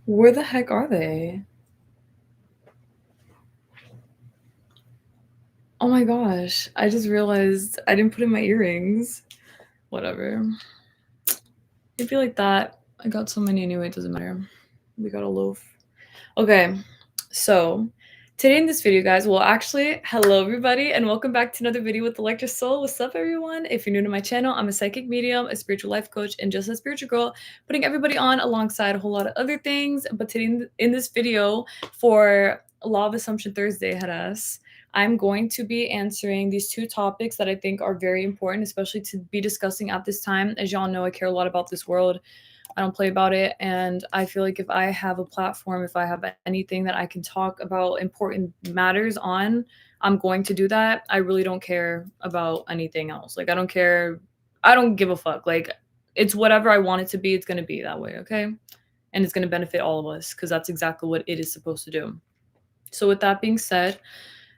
Where the heck are they? Oh my gosh, I just realized I didn't put in my earrings. Whatever. It'd be like that. I got so many anyway, it doesn't matter. We got a loaf. Okay, so today in this video, guys, well, actually, hello everybody, and welcome back to another video with Electric Soul. What's up, everyone? If you're new to my channel, I'm a psychic medium, a spiritual life coach, and just a spiritual girl, putting everybody on alongside a whole lot of other things. But today in this video for Law of Assumption Thursday, headass, I'm going to be answering these two topics that I think are very important, especially to be discussing at this time. As y'all know, I care a lot about this world. I don't play about it. And I feel like if I have a platform, if I have anything that I can talk about important matters on, I'm going to do that. I really don't care about anything else. Like, I don't care. I don't give a fuck. Like, it's whatever I want it to be. It's going to be that way. Okay. And it's going to benefit all of us because that's exactly what it is supposed to do. So, with that being said,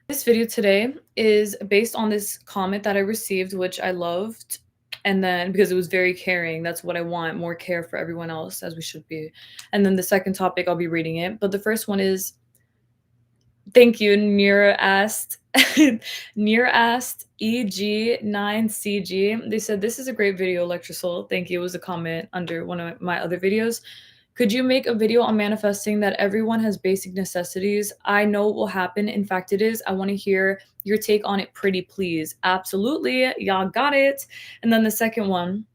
this video today is based on this comment that I received, which I loved. And then because it was very caring, that's what I want, more care for everyone else, as we should be. And then the second topic, I'll be reading it. But the first one is, thank you, Nira asked. Nira asked EG9CG. They said, this is a great video, Lecture Soul. Thank you. It was a comment under one of my other videos. Could you make a video on manifesting that everyone has basic necessities? I know it will happen. In fact, it is. I want to hear your take on it, pretty please. Absolutely. Y'all got it. And then the second one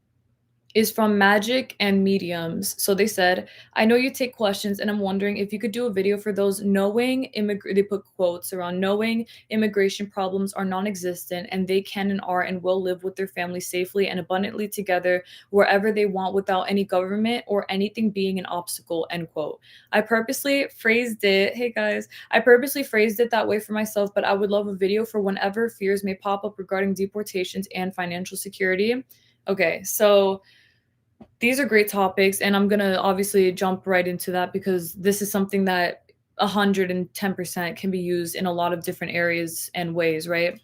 is from Magic and Mediums. So they said, I know you take questions, and I'm wondering if you could do a video for those knowing they put quotes around knowing immigration problems are non-existent and they can and are and will live with their family safely and abundantly together wherever they want without any government or anything being an obstacle, end quote. I purposely phrased it, hey guys, I purposely phrased it that way for myself, but I would love a video for whenever fears may pop up regarding deportations and financial security. Okay, so these are great topics, and I'm gonna obviously jump right into that because this is something that 110% can be used in a lot of different areas and ways, right?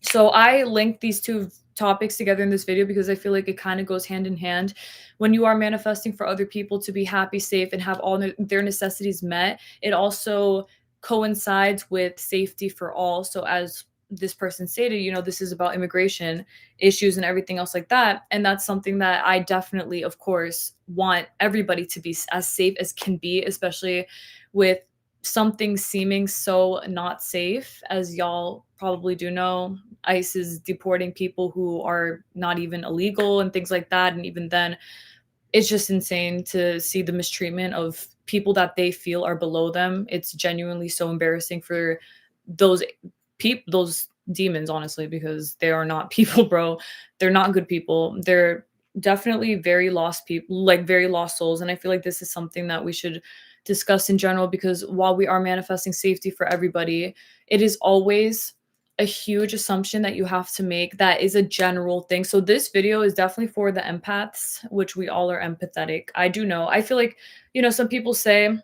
So I linked these two topics together in this video because I feel like it kind of goes hand in hand. When you are manifesting for other people to be happy, safe, and have all their necessities met, it also coincides with safety for all. So as this person stated, this is about immigration issues and everything else like that. And that's something that I definitely, of course, want everybody to be as safe as can be, especially with something seeming so not safe. As y'all probably do know, ICE is deporting people who are not even illegal and things like that. And even then, it's just insane to see the mistreatment of people that they feel are below them. It's genuinely so embarrassing for those those demons, honestly, because they are not people, bro. They're not good people. They're definitely very lost people, like very lost souls. And I feel like this is something that we should discuss in general, because while we are manifesting safety for everybody, it is always a huge assumption that you have to make that is a general thing. So this video is definitely for the empaths, which we all are empathetic. I do know. I feel like, some people say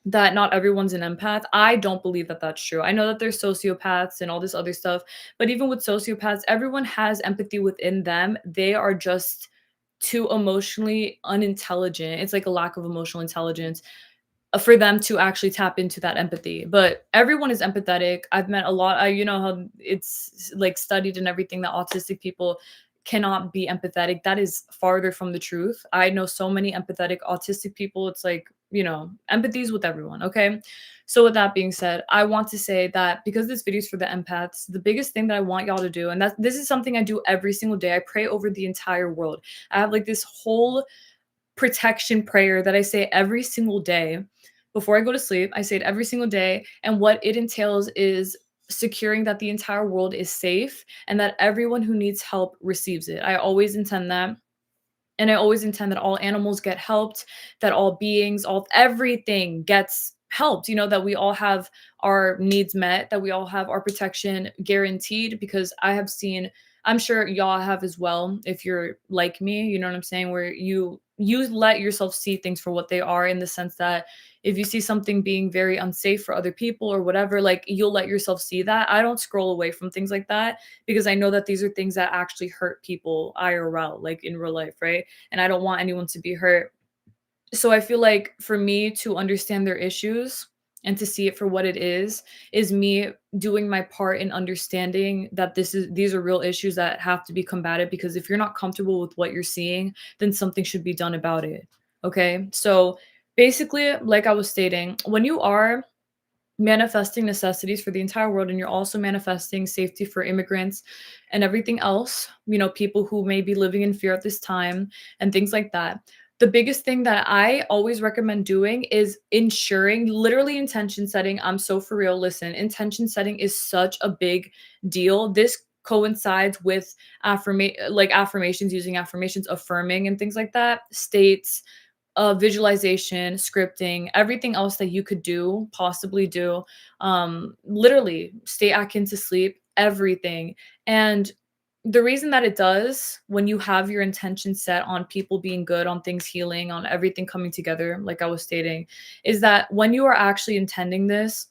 that not everyone's an empath. I don't believe that that's true. I know that there's sociopaths and all this other stuff, but even with sociopaths, everyone has empathy within them. They are just too emotionally unintelligent. It's like a lack of emotional intelligence for them to actually tap into that empathy. But everyone is empathetic. I've met a lot. You know how it's like studied and everything that autistic people cannot be empathetic. That is farther from the truth. I know so many empathetic autistic people. It's like, empathy is with everyone. Okay. So with that being said, I want to say that because this video is for the empaths, the biggest thing that I want y'all to do, and this is something I do every single day. I pray over the entire world. I have like this whole protection prayer that I say every single day before I go to sleep. I say it every single day. And what it entails is securing that the entire world is safe and that everyone who needs help receives it. I always intend that. And I always intend that all animals get helped, that all beings, everything gets helped, that we all have our needs met, that we all have our protection guaranteed, because I have seen, I'm sure y'all have as well, if you're like me, you know what I'm saying, where you let yourself see things for what they are, in the sense that if you see something being very unsafe for other people or whatever, like, you'll let yourself see that. I don't scroll away from things like that because I know that these are things that actually hurt people IRL, like in real life, right? And I don't want anyone to be hurt. So I feel like for me to understand their issues and to see it for what it is me doing my part in understanding that these are real issues that have to be combated, because if you're not comfortable with what you're seeing, then something should be done about it. Okay? So basically, like I was stating, when you are manifesting necessities for the entire world and you're also manifesting safety for immigrants and everything else, people who may be living in fear at this time and things like that. The biggest thing that I always recommend doing is ensuring, literally intention setting. I'm so for real. Listen, intention setting is such a big deal. This coincides with affirmations, using affirmations, affirming and things like that, states, visualization, scripting, everything else that you could do, possibly do, literally stay akin to sleep, everything. And the reason that it does, when you have your intention set on people being good, on things healing, on everything coming together, like I was stating, is that when you are actually intending this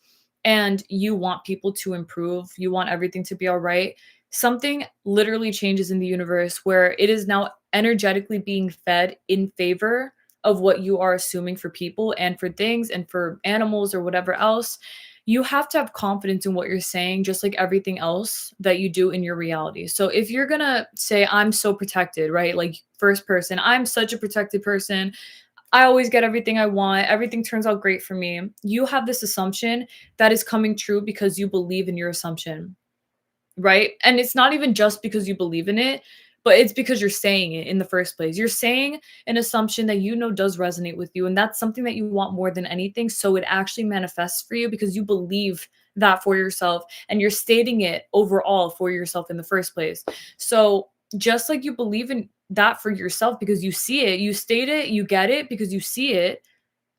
and you want people to improve, you want everything to be all right, something literally changes in the universe where it is now energetically being fed in favor of what you are assuming for people and for things and for animals or whatever else. You have to have confidence in what you're saying, just like everything else that you do in your reality. So if you're gonna say, I'm so protected, right? Like, first person, I'm such a protected person. I always get everything I want. Everything turns out great for me. You have this assumption that is coming true because you believe in your assumption. Right? And it's not even just because you believe in it, but it's because you're saying it in the first place. You're saying an assumption that you know does resonate with you, and that's something that you want more than anything, so it actually manifests for you because you believe that for yourself, and you're stating it overall for yourself in the first place. So, just like you believe in that for yourself because you see it, you state it, you get it because you see it,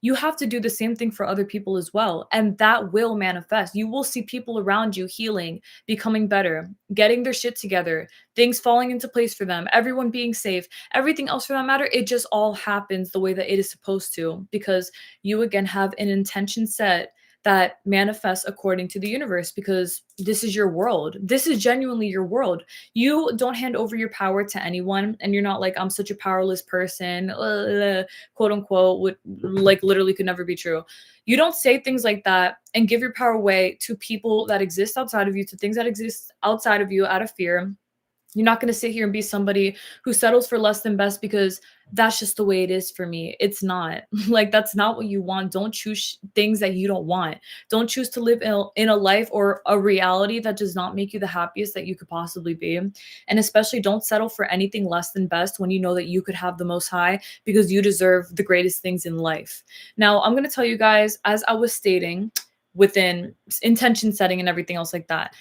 you have to do the same thing for other people as well. And that will manifest. You will see people around you healing, becoming better, getting their shit together, things falling into place for them, everyone being safe, everything else for that matter. It just all happens the way that it is supposed to because you, again, have an intention set that manifests according to the universe because this is your world. This is genuinely your world. You don't hand over your power to anyone, and you're not like, I'm such a powerless person, quote unquote, would like literally could never be true. You don't say things like that and give your power away to people that exist outside of you, to things that exist outside of you out of fear. You're not going to sit here and be somebody who settles for less than best because that's just the way it is for me. It's not. Like, that's not what you want. Don't choose things that you don't want. Don't choose to live in a life or a reality that does not make you the happiest that you could possibly be. And especially don't settle for anything less than best when you know that you could have the most high, because you deserve the greatest things in life. Now, I'm going to tell you guys, as I was stating, within intention setting and everything else like that,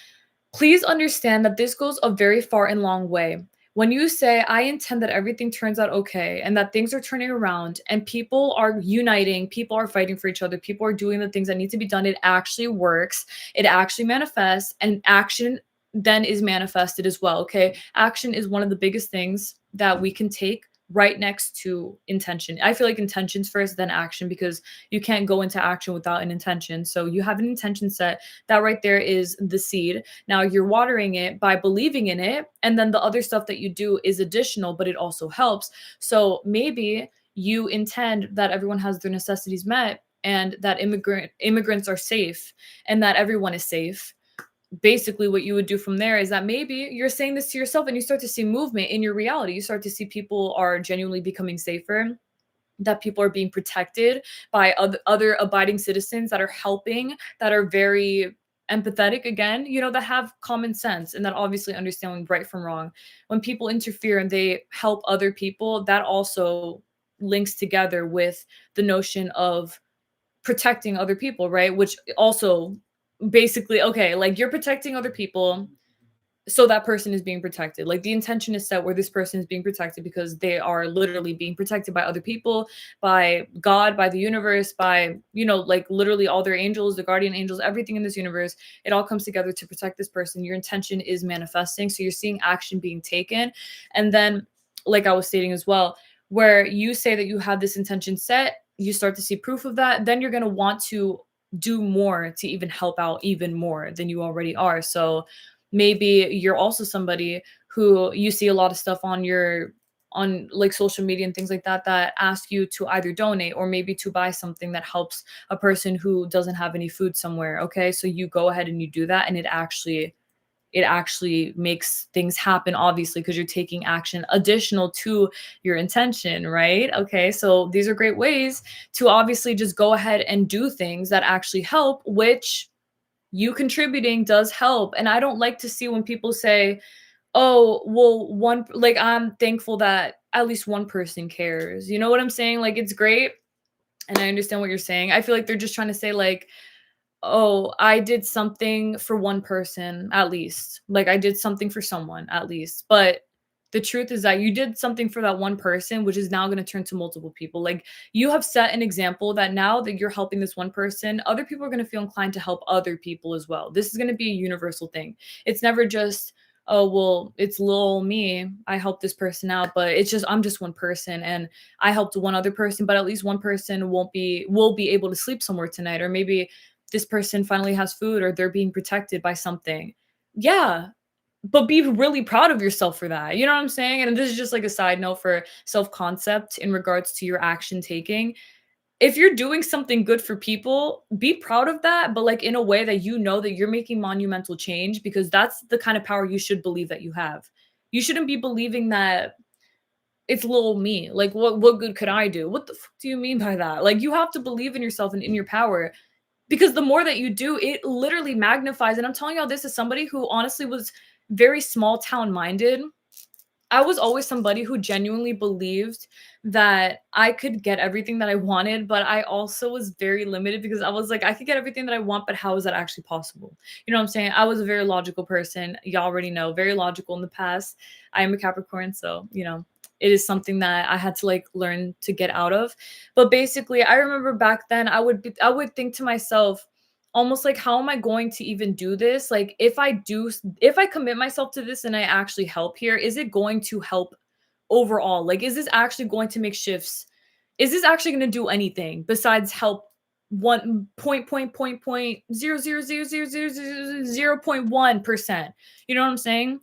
please understand that this goes a very far and long way. When you say, I intend that everything turns out okay and that things are turning around and people are uniting, people are fighting for each other, people are doing the things that need to be done, it actually works, it actually manifests, and action then is manifested as well. Okay. Action is one of the biggest things that we can take right next to intention. I feel like intentions first, then action, because you can't go into action without an intention. So you have an intention set. That right there is the seed. Now you're watering it by believing in it. And then the other stuff that you do is additional, but it also helps. So maybe you intend that everyone has their necessities met and that immigrants are safe and that everyone is safe. Basically, what you would do from there is that maybe you're saying this to yourself and you start to see movement in your reality. You start to see people are genuinely becoming safer, that people are being protected by other abiding citizens that are helping, that are very empathetic, again, that have common sense and that obviously understand right from wrong. When people interfere and they help other people, that also links together with the notion of protecting other people, right? Which also basically, okay, like you're protecting other people, so that person is being protected. Like, the intention is set where this person is being protected because they are literally being protected by other people, by God, by the universe, by, like literally all their angels, the guardian angels, everything in this universe. It all comes together to protect this person. Your intention is manifesting. So you're seeing action being taken. And then, like I was stating as well, where you say that you have this intention set, you start to see proof of that, then you're going to want to do more to even help out even more than you already are. So maybe you're also somebody who you see a lot of stuff on your on like social media and things like that that ask you to either donate or maybe to buy something that helps a person who doesn't have any food somewhere. Okay, so you go ahead and you do that, and it actually makes things happen, obviously, because you're taking action additional to your intention, right? Okay, so these are great ways to obviously just go ahead and do things that actually help, which you contributing does help. And I don't like to see when people say, oh, well, one, like, I'm thankful that at least one person cares. You know what I'm saying? Like, it's great. And I understand what you're saying. I feel like they're just trying to say, like, oh, I did something for one person at least. Like, I did something for someone at least. But the truth is that you did something for that one person, which is now going to turn to multiple people. Like, you have set an example that now that you're helping this one person, other people are going to feel inclined to help other people as well. This is going to be a universal thing. It's never just, oh, well, it's little me. I helped this person out, but it's just, I'm just one person and I helped one other person, but at least one person will be able to sleep somewhere tonight. Or maybe this person finally has food or they're being protected by something. Yeah, but be really proud of yourself for that. You know what I'm saying? And this is just like a side note for self-concept in regards to your action taking. If you're doing something good for people, be proud of that, but like in a way that you know that you're making monumental change, because that's the kind of power you should believe that you have. You shouldn't be believing that it's little me. Like, what good could I do? What the fuck do you mean by that? Like, you have to believe in yourself and in your power, because the more that you do, it literally magnifies. And I'm telling y'all this as somebody who honestly was very small town minded. I was always somebody who genuinely believed that I could get everything that I wanted, but I also was very limited because I was like, I could get everything that I want, but how is that actually possible? You know what I'm saying? I was a very logical person. Y'all already know, very logical in the past. I am a Capricorn, so, it is something that I had to like learn to get out of. But basically, I remember back then I would think to myself, almost like, how am I going to even do this? Like, if I commit myself to this and I actually help here, is it going to help overall? Like, is this actually going to make shifts? Is this actually going to do anything besides help 1.0.0000000.1%? You know what I'm saying?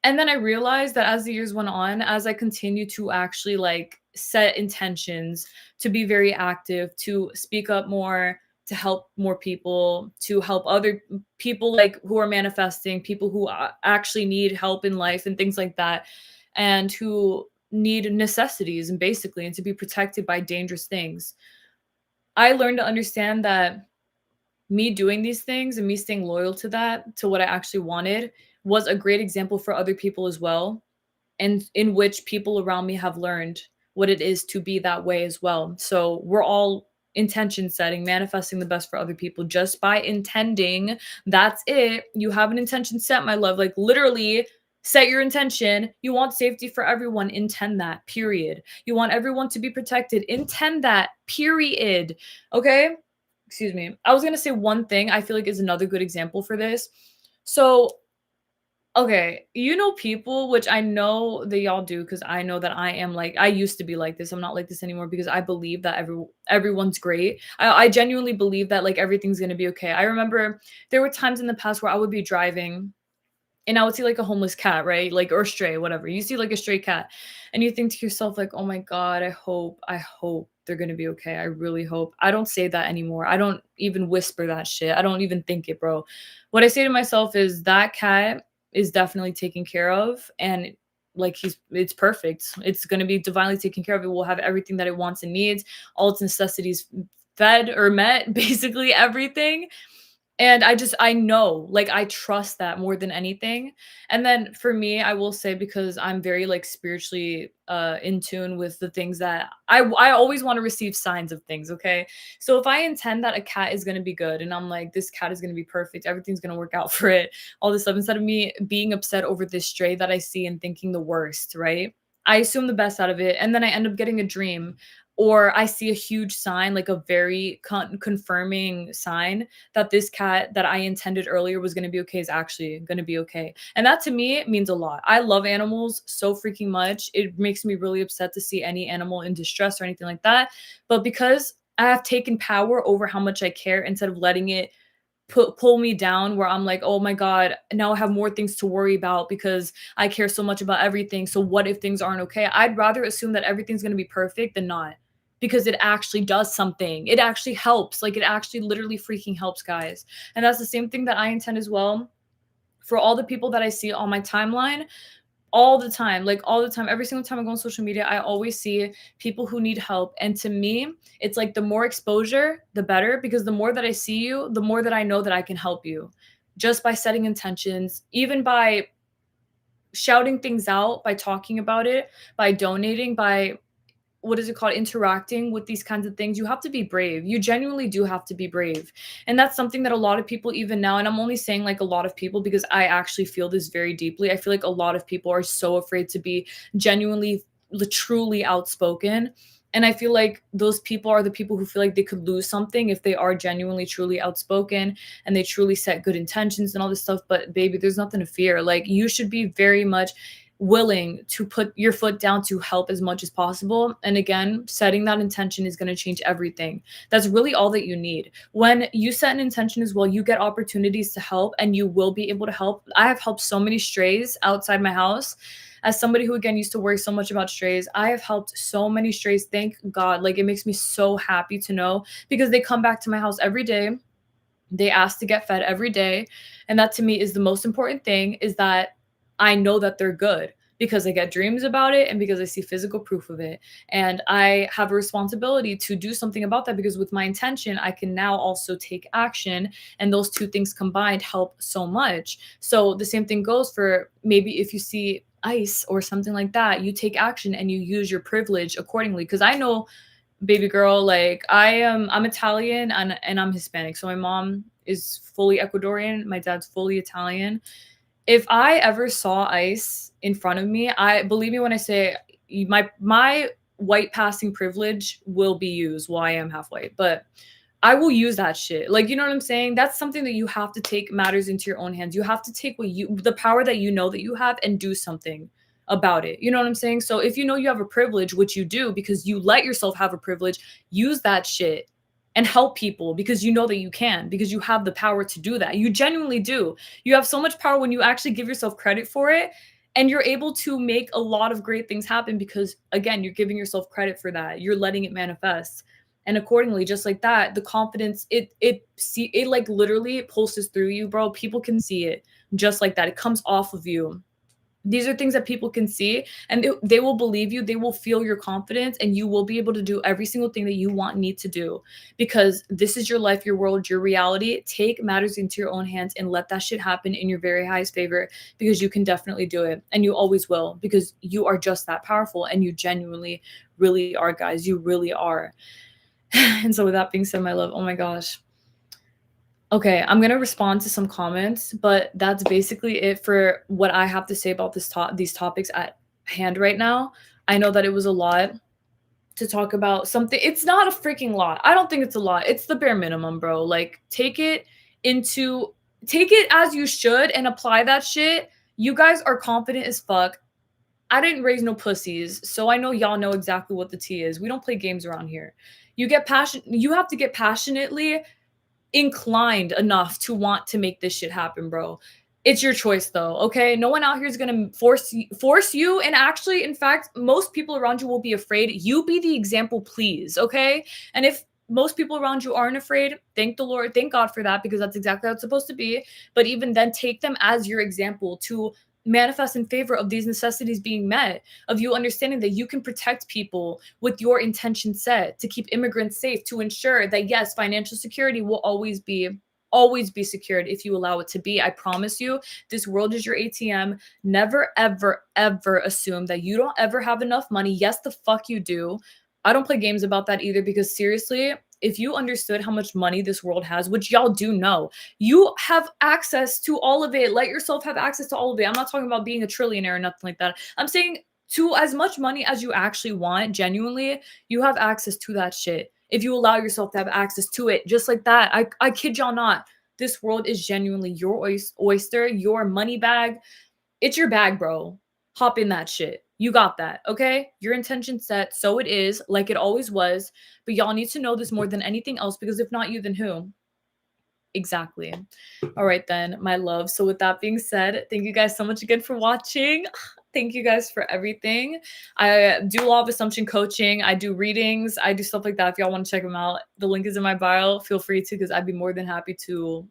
And then I realized that as the years went on, as I continued to actually like set intentions to be very active, to speak up more, to help more people, to help other people like who are manifesting, people who actually need help in life and things like that, and who need necessities and basically, and to be protected by dangerous things. I learned to understand that me doing these things and me staying loyal to that, to what I actually wanted, was a great example for other people as well, and in which people around me have learned what it is to be that way as well. So we're all intention setting, manifesting the best for other people just by intending. That's it. You have an intention set, my love. Like, literally, set your intention. You want safety for everyone. Intend that, period. You want everyone to be protected. Intend that, period. Okay? Excuse me. I was going to say one thing I feel like is another good example for this. So, okay, people, which I know that y'all do, because I know that I am like, I used to be like this. I'm not like this anymore because I believe that everyone's great. I genuinely believe that like everything's gonna be okay. I remember there were times in the past where I would be driving and I would see like a homeless cat, right? Like, or stray, whatever. You see like a stray cat and you think to yourself, like, oh my God, I hope they're gonna be okay. I really hope. I don't say that anymore. I don't even whisper that shit. I don't even think it, bro. What I say to myself is that cat is definitely taken care of, and like it's perfect. It's gonna be divinely taken care of. It will have everything that it wants and needs, all its necessities fed or met, basically everything. And I know, like, I trust that more than anything. And then for me, I will say, because I'm very like spiritually in tune with the things that I always want to receive signs of things, okay? So if I intend that a cat is going to be good and I'm like, this cat is going to be perfect, everything's going to work out for it, all this stuff, instead of me being upset over this stray that I see and thinking the worst, right? I assume the best out of it, and then I end up getting a dream, or I see a huge sign, like a very confirming sign that this cat that I intended earlier was going to be okay is actually going to be okay. And that to me means a lot. I love animals so freaking much. It makes me really upset to see any animal in distress or anything like that. But because I have taken power over how much I care, instead of letting it pull me down where I'm like, "Oh my god, now I have more things to worry about because I care so much about everything. So what if things aren't okay?" I'd rather assume that everything's going to be perfect than not because it actually does something. It actually helps. Like it actually literally freaking helps, guys. And that's the same thing that I intend as well for all the people that I see on my timeline all the time, like all the time, every single time I go on social media, I always see people who need help. And to me, it's like the more exposure, the better, because the more that I see you, the more that I know that I can help you just by setting intentions, even by shouting things out, by talking about it, by donating, by what is it called, interacting with these kinds of things. You have to be brave. You genuinely do have to be brave. And that's something that a lot of people, even now, and I'm only saying like a lot of people because I actually feel this very deeply. I feel like a lot of people are so afraid to be genuinely, truly outspoken. And I feel like those people are the people who feel like they could lose something if they are genuinely, truly outspoken and they truly set good intentions and all this stuff. But baby, there's nothing to fear. Like you should be very much willing to put your foot down to help as much as possible. And again, setting that intention is going to change everything. That's really all that you need. When you set an intention as well, you get opportunities to help and you will be able to help. I have helped so many strays outside my house. As somebody who again used to worry so much about strays, I have helped so many strays. Thank God. Like it makes me so happy to know because they come back to my house every day. They ask to get fed every day. And that to me is the most important thing, is that I know that they're good because I get dreams about it and because I see physical proof of it. And I have a responsibility to do something about that because with my intention, I can now also take action. And those two things combined help so much. So the same thing goes for maybe if you see ice or something like that, you take action and you use your privilege accordingly. Because I know, baby girl, like I'm Italian and I'm Hispanic. So my mom is fully Ecuadorian, my dad's fully Italian. If I ever saw ice in front of me, I believe me when I say my white passing privilege will be used. Well, I am half white, but I will use that shit. Like, you know what I'm saying? That's something that you have to take matters into your own hands. You have to take the power that you know that you have and do something about it. You know what I'm saying? So if you know you have a privilege, which you do because you let yourself have a privilege, use that shit and help people because you know that you can, because you have the power to do that. You genuinely do. You have so much power when you actually give yourself credit for it. And you're able to make a lot of great things happen because, again, you're giving yourself credit for that. You're letting it manifest. And accordingly, just like that, the confidence, it like literally pulses through you, bro. People can see it just like that. It comes off of you. These are things that people can see and they will believe you. They will feel your confidence and you will be able to do every single thing that you want, need to do, because this is your life, your world, your reality. Take matters into your own hands and let that shit happen in your very highest favor, because you can definitely do it and you always will, because you are just that powerful and you genuinely really are, guys. You really are. And so with that being said, my love, oh my gosh. Okay, I'm gonna respond to some comments, but that's basically it for what I have to say about these topics at hand right now. I know that it was a lot to talk about something. It's not a freaking lot. I don't think it's a lot. It's the bare minimum, bro. Like take it as you should and apply that shit. You guys are confident as fuck. I didn't raise no pussies, so I know y'all know exactly what the tea is. We don't play games around here. You have to get passionately inclined enough to want to make this shit happen, bro. It's your choice though, okay? No one out here is going to force you, and actually, in fact, most people around you will be afraid. You be the example, please, okay? And if most people around you aren't afraid, thank the Lord, thank God for that, because that's exactly how it's supposed to be. But even then, take them as your example to manifest in favor of these necessities being met, of you understanding that you can protect people with your intention set to keep immigrants safe, to ensure that yes, financial security will always be secured if you allow it to be. I promise you, this world is your ATM. Never ever ever assume that you don't ever have enough money. Yes, the fuck you do. I don't play games about that either, because seriously, if you understood how much money this world has, which y'all do know, you have access to all of it. Let yourself have access to all of it. I'm not talking about being a trillionaire or nothing like that. I'm saying to as much money as you actually want, genuinely, you have access to that shit. If you allow yourself to have access to it, just like that. I kid y'all not. This world is genuinely your oyster, your money bag. It's your bag, bro. Hop in that shit. You got that, okay? Your intention set, so it is, like it always was. But y'all need to know this more than anything else, because if not you, then who? Exactly. All right then, my love. So with that being said, thank you guys so much again for watching. Thank you guys for everything. I do law of assumption coaching. I do readings. I do stuff like that. If y'all want to check them out, the link is in my bio. Feel free to, because I'd be more than happy to,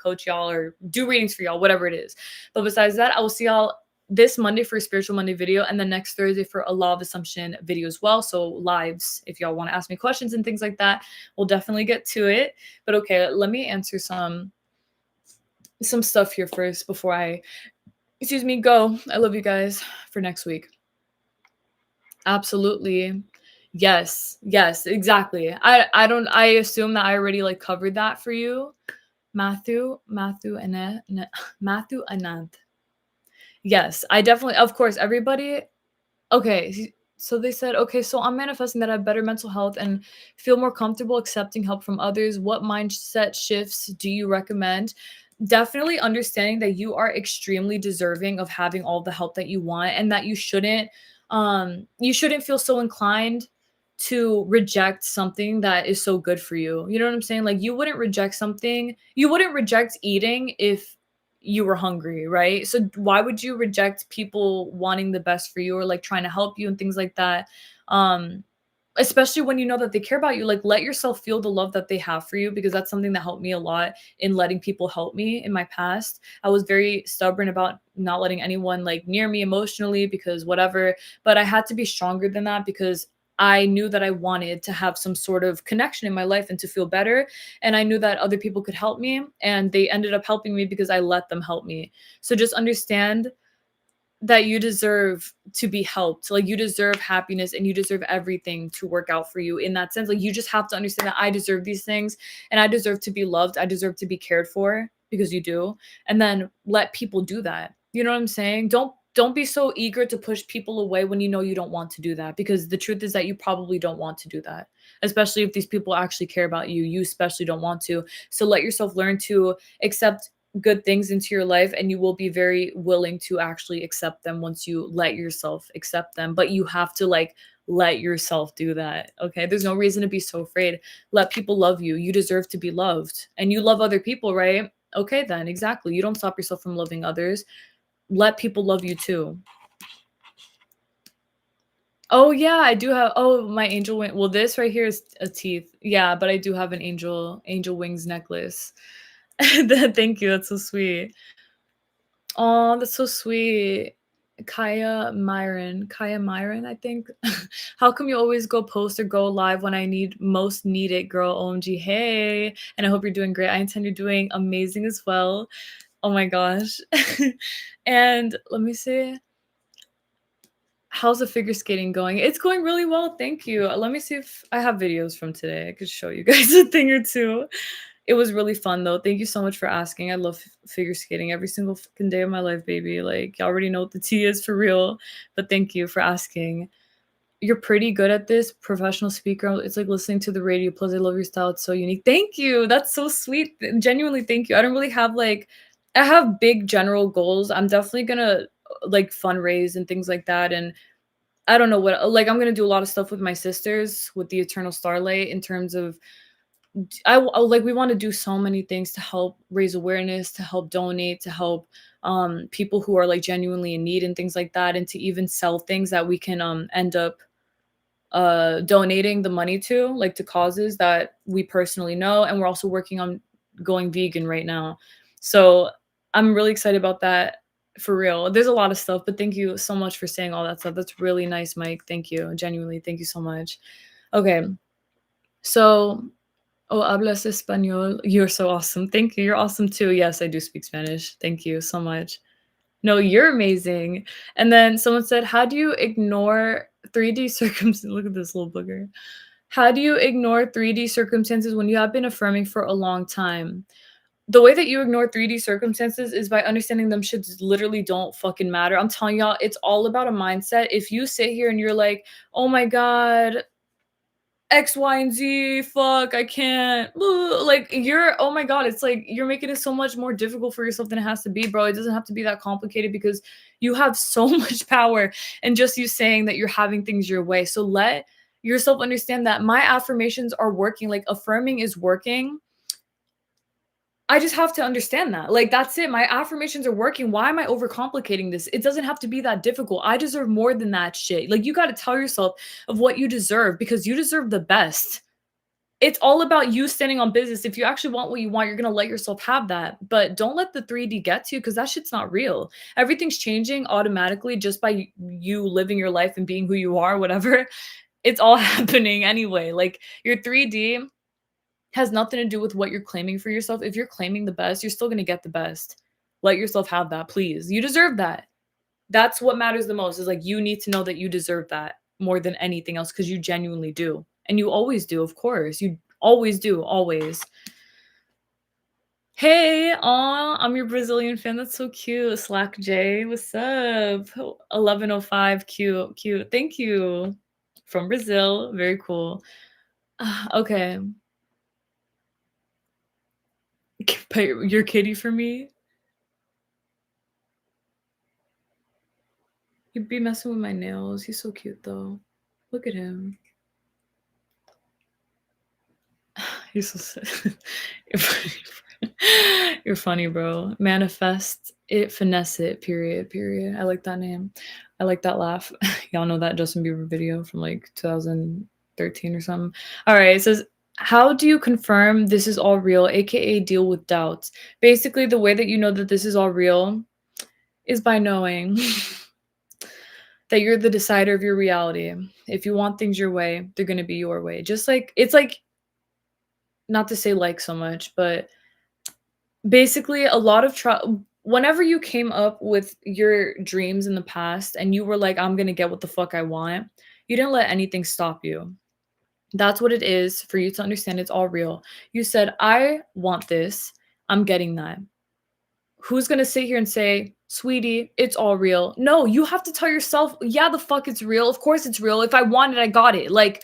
coach y'all or do readings for y'all, whatever it is. But besides that, I will see y'all this Monday for a Spiritual Monday video, and then next Thursday for a law of assumption video as well. So lives, if y'all want to ask me questions and things like that, we'll definitely get to it. But okay, let me answer some stuff here first before I, excuse me, go. I love you guys for next week. Absolutely. Yes. Yes, exactly. I assume that I already like covered that for you. Matthew Matthew Ananth. Yes, I definitely, of course, everybody. Okay, so they said, okay, so I'm manifesting that I have better mental health and feel more comfortable accepting help from others. What mindset shifts do you recommend? Definitely understanding that you are extremely deserving of having all the help that you want, and that you shouldn't feel so inclined to reject something that is so good for you. You know what I'm saying? Like, you wouldn't reject something, you wouldn't reject eating if you were hungry, right? So why would you reject people wanting the best for you or like trying to help you and things like that? Um, Especially when you know that they care about you, like let yourself feel the love that they have for you, because that's something that helped me a lot in letting people help me in my past. I was very stubborn about not letting anyone like near me emotionally because whatever, but I had to be stronger than that because I knew that I wanted to have some sort of connection in my life and to feel better. And I knew that other people could help me, and they ended up helping me because I let them help me. So just understand that you deserve to be helped. Like, you deserve happiness and you deserve everything to work out for you in that sense. Like, you just have to understand that I deserve these things and I deserve to be loved. I deserve to be cared for because you do. And then let people do that. You know what I'm saying? Don't be so eager to push people away when you know you don't want to do that, because the truth is that you probably don't want to do that. Especially if these people actually care about you, you especially don't want to. So let yourself learn to accept good things into your life, and you will be very willing to actually accept them once you let yourself accept them. But you have to like let yourself do that. Okay, there's no reason to be so afraid. Let people love you. You deserve to be loved, and you love other people, right? Okay, then exactly, you don't stop yourself from loving others. Let people love you too. Oh yeah, I do have, oh, my angel wing. Well, this right here is a teeth. Yeah, but I do have an angel wings necklace. Thank you. That's so sweet. Oh, that's so sweet. Kaya Myron, I think. How come you always go post or go live when I most need it, girl? OMG, hey. And I hope you're doing great. I intend you're doing amazing as well. Oh my gosh. And let me see. How's the figure skating going? It's going really well, thank you. Let me see if I have videos from today. I could show you guys a thing or two. It was really fun though. Thank you so much for asking. I love figure skating every single fucking day of my life, baby. Like, y'all already know what the tea is for real. But thank you for asking. You're pretty good at this, professional speaker. It's like listening to the radio. Plus, I love your style. It's so unique. Thank you. That's so sweet. Genuinely, thank you. I don't really have like, I have big general goals. I'm definitely gonna like fundraise and things like that. And I don't know what, like, I'm gonna do a lot of stuff with my sisters with the Eternal Starlight in terms of like, we want to do so many things to help raise awareness, to help donate, to help people who are like genuinely in need and things like that, and to even sell things that we can end up donating the money to, like to causes that we personally know. And we're also working on going vegan right now. So I'm really excited about that, for real. There's a lot of stuff, but thank you so much for saying all that stuff. That's really nice, Mike. Thank you. Genuinely, thank you so much. Okay. So, oh, hablas español. You're so awesome. Thank you. You're awesome too. Yes, I do speak Spanish. Thank you so much. No, you're amazing. And then someone said, how do you ignore 3D circumstances? Look at this little booger. How do you ignore 3D circumstances when you have been affirming for a long time? The way that you ignore 3D circumstances is by understanding them shits literally don't fucking matter. I'm telling y'all, it's all about a mindset. If you sit here and you're like, oh my God, X, Y, and Z, fuck, I can't. Like, oh my God, it's like you're making it so much more difficult for yourself than it has to be, bro. It doesn't have to be that complicated because you have so much power. And just you saying that you're having things your way. So let yourself understand that my affirmations are working. Like, affirming is working. I just have to understand that. Like, that's it. My affirmations are working. Why am I overcomplicating this? It doesn't have to be that difficult. I deserve more than that shit. Like, you got to tell yourself of what you deserve because you deserve the best. It's all about you standing on business. If you actually want what you want, you're gonna let yourself have that. But don't let the 3D get to you because that shit's not real. Everything's changing automatically just by you living your life and being who you are, whatever. It's all happening anyway. Like your 3D has nothing to do with what you're claiming for yourself. If you're claiming the best, you're still gonna get the best. Let yourself have that, please. You deserve that. That's what matters the most is like you need to know that you deserve that more than anything else because you genuinely do. And you always do, of course. You always do, always. Hey, aw, I'm your Brazilian fan. That's so cute. Slack J, what's up? 1105, cute, cute. Thank you. From Brazil. Very cool. Okay. Pay your kitty for me. He'd be messing with my nails. He's so cute though. Look at him. He's so sick. You're funny, you're funny, bro. Manifest it, finesse it, period, period. I like that name. I like that laugh. Y'all know that Justin Bieber video from like 2013 or something. All right, it says, how do you confirm this is all real, aka deal with doubts? Basically, the way that you know that this is all real is by knowing that you're the decider of your reality. If you want things your way, they're going to be your way. Just like, it's like, not to say like so much, but basically a lot of whenever you came up with your dreams in the past and you were like, I'm going to get what the fuck I want, you didn't let anything stop you. That's what it is for you to understand it's all real. You said, I want this. I'm getting that. Who's going to sit here and say, sweetie, it's all real? No, you have to tell yourself, yeah, the fuck it's real. Of course it's real. If I want it, I got it. Like,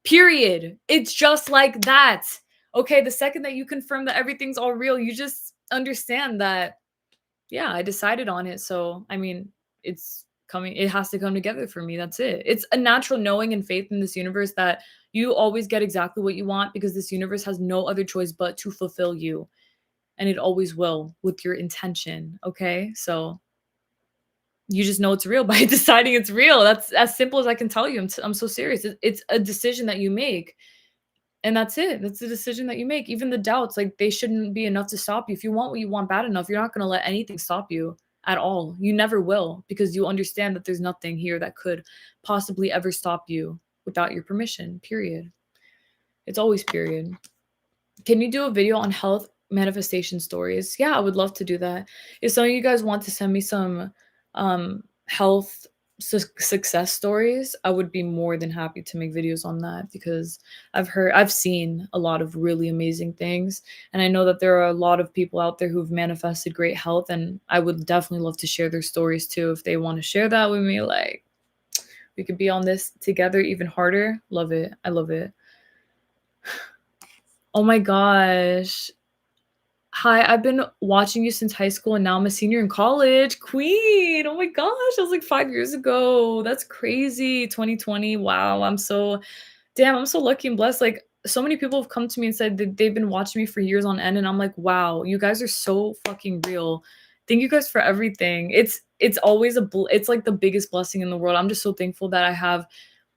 period. It's just like that. Okay, the second that you confirm that everything's all real, you just understand that, yeah, I decided on it. So, I mean, it's coming, it has to come together for me. That's it. It's a natural knowing and faith in this universe that you always get exactly what you want because this universe has no other choice but to fulfill you. And it always will with your intention. Okay, so you just know it's real by deciding it's real. That's as simple as I can tell you. I'm so serious. It's a decision that you make. And that's it. That's the decision that you make. Even the doubts, like they shouldn't be enough to stop you. If you want what you want bad enough, you're not going to let anything stop you at all. You never will because you understand that there's nothing here that could possibly ever stop you without your permission, period. It's always period. Can you do a video on health manifestation stories? Yeah, I would love to do that. If some of you guys want to send me some health success stories, I would be more than happy to make videos on that because I've seen a lot of really amazing things. And I know that there are a lot of people out there who've manifested great health. And I would definitely love to share their stories too. If they want to share that with me, like we could be on this together even harder. Love it. I love it. Oh my gosh. Hi, I've been watching you since high school and now I'm a senior in college. Queen. Oh my gosh, that was like 5 years ago. That's crazy. 2020. Wow. I'm so lucky and blessed. Like so many people have come to me and said that they've been watching me for years on end and I'm like, wow, you guys are so fucking real. Thank you guys for everything. It's always it's like the biggest blessing in the world. I'm just so thankful that I have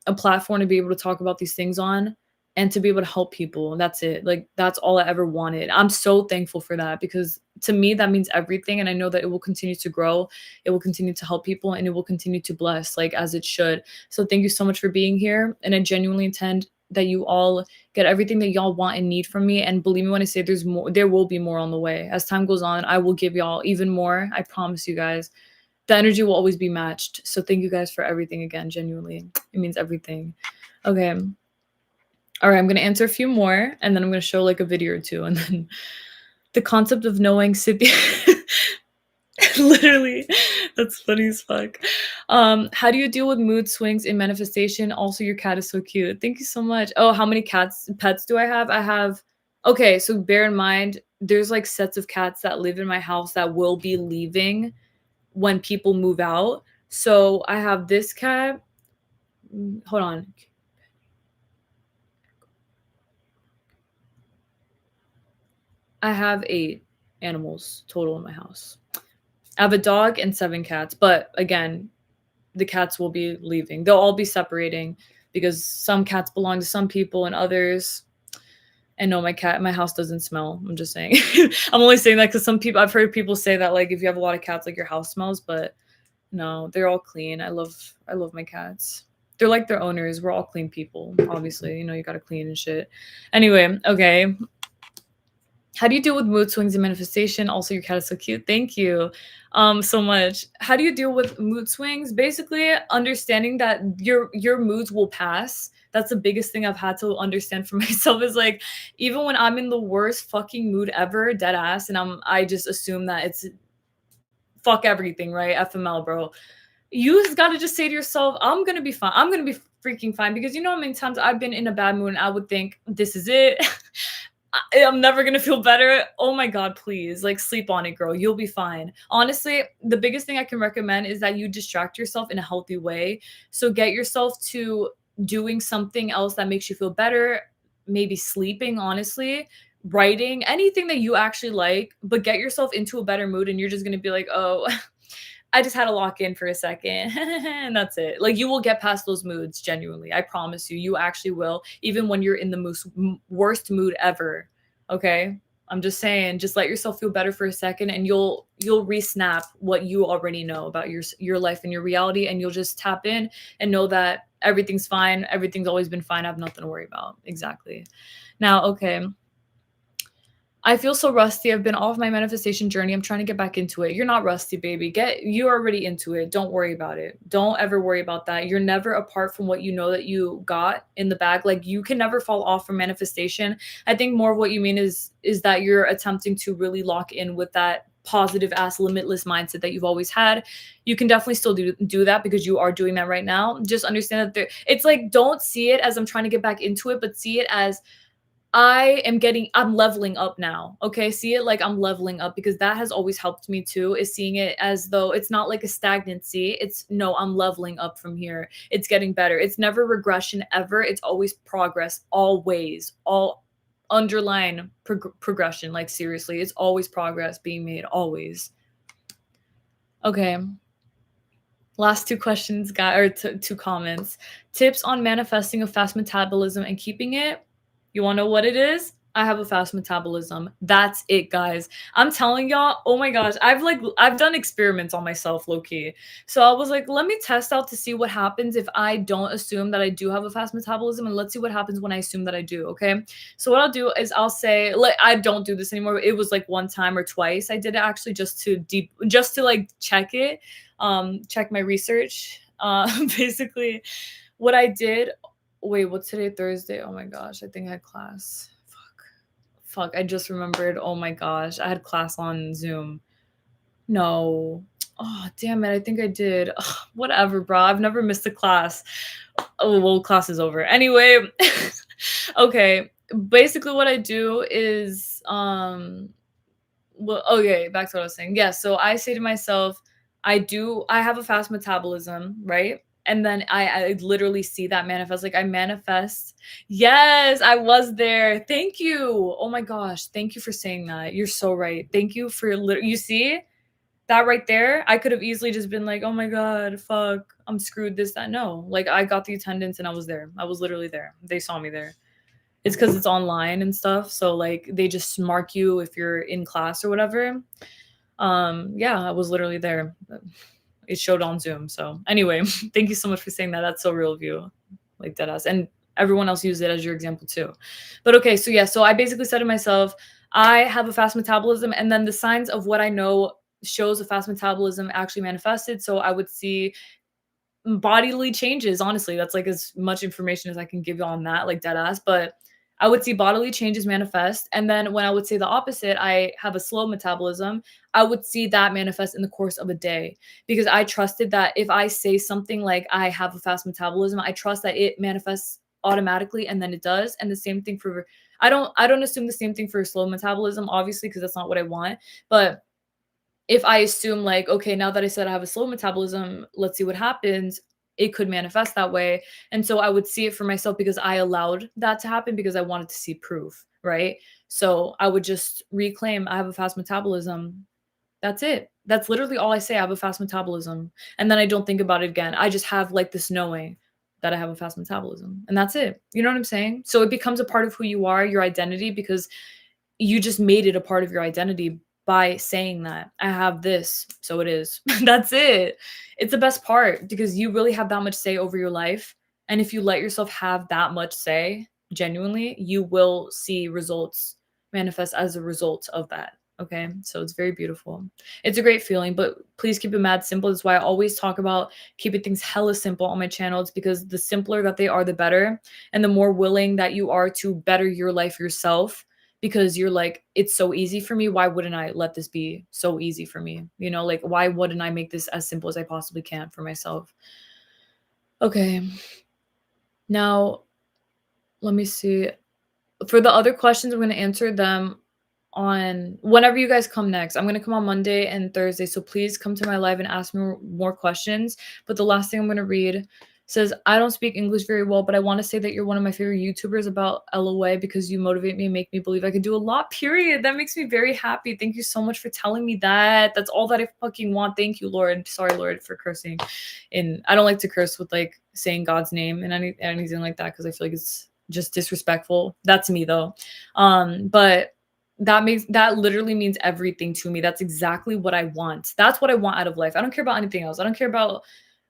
a platform to be able to talk about these things on and to be able to help people. And that's it. Like, that's all I ever wanted. I'm so thankful for that because to me, that means everything. And I know that it will continue to grow. It will continue to help people and it will continue to bless like as it should. So thank you so much for being here. And I genuinely intend that you all get everything that y'all want and need from me. And believe me when I say there's more, there will be more on the way. As time goes on, I will give y'all even more. I promise you guys. The energy will always be matched. So thank you guys for everything again, genuinely. It means everything. Okay. All right, I'm going to answer a few more and then I'm going to show like a video or two and then the concept of knowing literally that's funny as fuck. How do you deal with mood swings in manifestation? Also, your cat is so cute. Thank you so much. Oh, how many pets do I have? I have okay, so bear in mind there's like sets of cats that live in my house that will be leaving when people move out. So I have this cat. Hold on. I have 8 animals total in my house. I have a dog and 7 cats, but again, the cats will be leaving. They'll all be separating because some cats belong to some people and others. And no, my house doesn't smell. I'm just saying. I'm only saying that because some people, I've heard people say that like if you have a lot of cats, like your house smells, but no, they're all clean. I love my cats. They're like their owners. We're all clean people. Obviously, you know, you gotta clean and shit. Anyway, okay. How do you deal with mood swings and manifestation? Also, your cat is so cute. Thank you so much. How do you deal with mood swings? Basically, understanding that your moods will pass. That's the biggest thing I've had to understand for myself is like, even when I'm in the worst fucking mood ever, dead ass, and I just assume that it's fuck everything, right? FML, bro. You just gotta just say to yourself, I'm gonna be fine. I'm gonna be freaking fine because you know how many times I've been in a bad mood and I would think, this is it. I'm never gonna feel better. Oh my god, please, like sleep on it, girl. You'll be fine. Honestly, the biggest thing I can recommend is that you distract yourself in a healthy way. So get yourself to doing something else that makes you feel better, maybe sleeping, honestly, writing, anything that you actually like, but get yourself into a better mood and you're just gonna be like, oh, I just had to lock in for a second and that's it. Like you will get past those moods genuinely. I promise you. You actually will even when you're in the worst mood ever. Okay? I'm just saying just let yourself feel better for a second and you'll re-snap what you already know about your life and your reality and you'll just tap in and know that everything's fine. Everything's always been fine. I have nothing to worry about. Exactly. Now, okay. I feel so rusty. I've been off my manifestation journey. I'm trying to get back into it. You're not rusty, baby. You're already into it. Don't worry about it. Don't ever worry about that. You're never apart from what you know that you got in the bag. Like you can never fall off from manifestation. I think more of what you mean is that you're attempting to really lock in with that positive ass limitless mindset that you've always had. You can definitely still do that because you are doing that right now. Just understand that it's like don't see it as I'm trying to get back into it, but see it as I'm leveling up now. Okay. See it like I'm leveling up because that has always helped me too, is seeing it as though it's not like a stagnancy. It's no, I'm leveling up from here. It's getting better. It's never regression ever. It's always progress, always, all underline progression. Like seriously, it's always progress being made, always. Okay. Last 2 questions, guy, or 2 comments. Tips on manifesting a fast metabolism and keeping it. You wanna know what it is? I have a fast metabolism. That's it, guys. I'm telling y'all, oh my gosh, I've done experiments on myself, low key. So I was like, let me test out to see what happens if I don't assume that I do have a fast metabolism, and let's see what happens when I assume that I do. Okay. So what I'll do is I'll say, like, I don't do this anymore. It was like 1 time or twice. I did it actually just to like check it, check my research. Basically, what I did. Wait, what's today? Thursday? Oh my gosh, I think I had class. Fuck, I just remembered. Oh my gosh, I had class on Zoom. No. Oh, damn it. I think I did. Ugh, whatever, bro. I've never missed a class. Oh, well, class is over. Anyway, okay. Basically, what I do is, well, okay, back to what I was saying. Yeah, so I say to myself, I have a fast metabolism, right? And then I literally see that manifest. Like I manifest. Yes, I was there. Thank you. Oh my gosh. Thank you for saying that. You're so right. Thank you for you see that right there? I could have easily just been like, oh my God, fuck, I'm screwed, this, that. No. Like I got the attendance and I was there. I was literally there. They saw me there. It's because it's online and stuff. So like they just mark you if you're in class or whatever. Yeah, I was literally there. It showed on Zoom. So anyway, thank you so much for saying that. That's so real of you. Like deadass. And everyone else used it as your example too. But okay, so yeah, so I basically said to myself, I have a fast metabolism, and then the signs of what I know shows a fast metabolism actually manifested. So I would see bodily changes. Honestly, that's like as much information as I can give you on that, like dead ass. But I would see bodily changes manifest. And then when I would say the opposite, I have a slow metabolism, I would see that manifest in the course of a day because I trusted that if I say something like I have a fast metabolism, I trust that it manifests automatically and then it does. And the same thing for I don't assume the same thing for slow metabolism, obviously, because that's not what I want. But if I assume like, okay, now that I said I have a slow metabolism, let's see what happens, it could manifest that way. And so I would see it for myself because I allowed that to happen because I wanted to see proof. right? So I would just reclaim I have a fast metabolism. That's it. That's literally all I say. I have a fast metabolism. And then I don't think about it again. I just have like this knowing that I have a fast metabolism. And that's it. You know what I'm saying? So it becomes a part of who you are, your identity, because you just made it a part of your identity by saying that I have this, so it is. That's it. It's the best part because you really have that much say over your life. And if you let yourself have that much say, genuinely, you will see results manifest as a result of that. Okay. So it's very beautiful. It's a great feeling, but please keep it mad simple. That's why I always talk about keeping things hella simple on my channel. It's because the simpler that they are, the better. And the more willing that you are to better your life yourself, because you're like, it's so easy for me. Why wouldn't I let this be so easy for me? You know, like, why wouldn't I make this as simple as I possibly can for myself? Okay. Now, let me see. For the other questions, I'm going to answer them on whenever you guys come next. I'm going to come on Monday and Thursday. So please come to my live and ask me more questions. But the last thing I'm going to read says, I don't speak English very well, but I want to say that you're one of my favorite YouTubers about LOA because you motivate me and make me believe I can do a lot, period. That makes me very happy. Thank you so much for telling me that. That's all that I fucking want. Thank you, Lord. Sorry, Lord, for cursing. And I don't like to curse with like saying God's name and anything like that because I feel like it's just disrespectful. That's me though. But that literally means everything to me. That's exactly what I want. That's what I want out of life. I don't care about anything else. I don't care about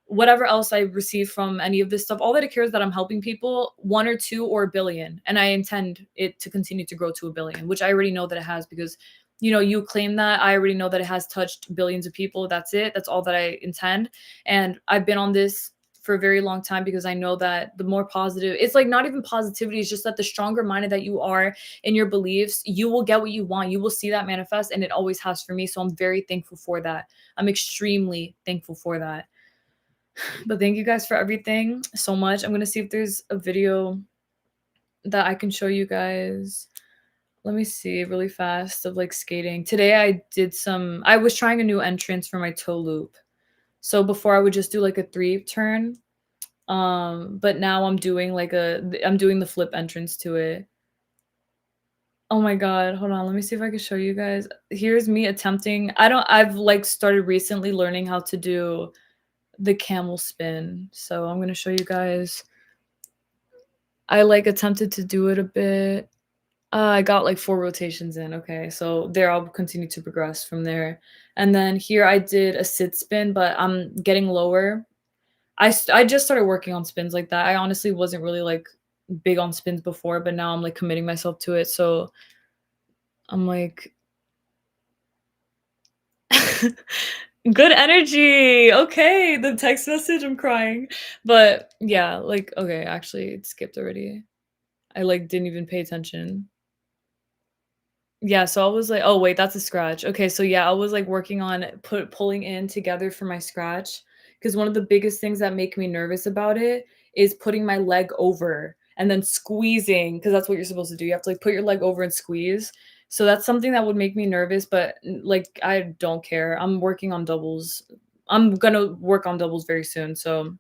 whatever else I receive from any of this stuff. All that I care is that I'm helping people, 1 or 2 or a billion. And I intend it to continue to grow to a billion, which I already know that it has because, you know, you claim that. I already know that it has touched billions of people. That's it. That's all that I intend. And I've been on this for a very long time because I know that the more positive, it's like not even positivity, it's just that the stronger minded that you are in your beliefs, you will get what you want. You will see that manifest, and it always has for me. So I'm very thankful for that. I'm extremely thankful for that. But thank you guys for everything so much. I'm going to see if there's a video that I can show you guys. Let me see really fast of like skating. Today I was trying a new entrance for my toe loop. So before I would just do like a 3 turn. But now I'm doing the flip entrance to it. Oh my god, hold on. Let me see if I can show you guys. Here's me attempting. I've like started recently learning how to do the camel spin. So I'm going to show you guys. I like attempted to do it a bit. I got like 4 rotations in. Okay. So there I'll continue to progress from there. And then here I did a sit spin, but I'm getting lower. I just started working on spins like that. I honestly wasn't really like big on spins before, but now I'm like committing myself to it. So I'm like good energy. Okay, the text message, I'm crying. But yeah, like okay, actually it skipped already. I like didn't even pay attention. Yeah, so I was like, "Oh, wait, that's a scratch." Okay, so yeah, I was, like, working on pulling in together for my scratch, because one of the biggest things that make me nervous about it is putting my leg over and then squeezing, because that's what you're supposed to do. You have to, like, put your leg over and squeeze. So that's something that would make me nervous, but, like, I don't care. I'm working on doubles. I'm gonna work on doubles very soon, so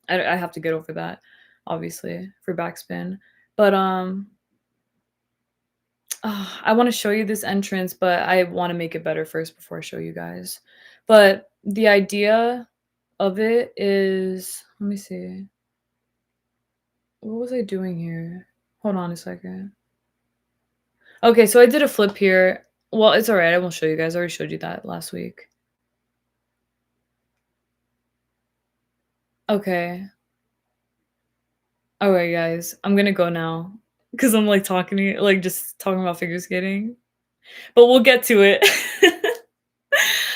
I have to get over that, obviously, for backspin. But, I wanna show you this entrance, but I wanna make it better first before I show you guys. But the idea of it is let me see. What was I doing here? Hold on a second. Okay, so I did a flip here. Well, it's alright, I won't show you guys. I already showed you that last week. Okay. Alright, guys. I'm gonna go now because 'cause I'm, like, talking to you like, just talking about figure skating. But we'll get to it.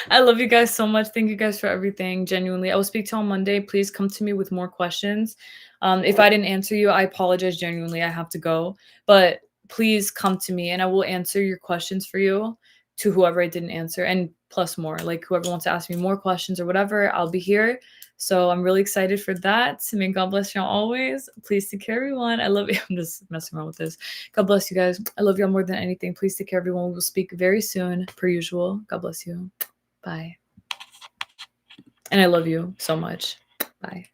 I love you guys so much. Thank you guys for everything. Genuinely. I will speak to you on Monday. Please come to me with more questions. If I didn't answer you, I apologize genuinely. I have to go. But please come to me and I will answer your questions for you to whoever I didn't answer and plus more. Like whoever wants to ask me more questions or whatever, I'll be here. So I'm really excited for that. May God bless y'all always. Please take care, everyone. I love you. I'm just messing around with this. God bless you guys. I love y'all more than anything. Please take care, everyone. We will speak very soon, per usual. God bless you. Bye. And I love you so much. Bye.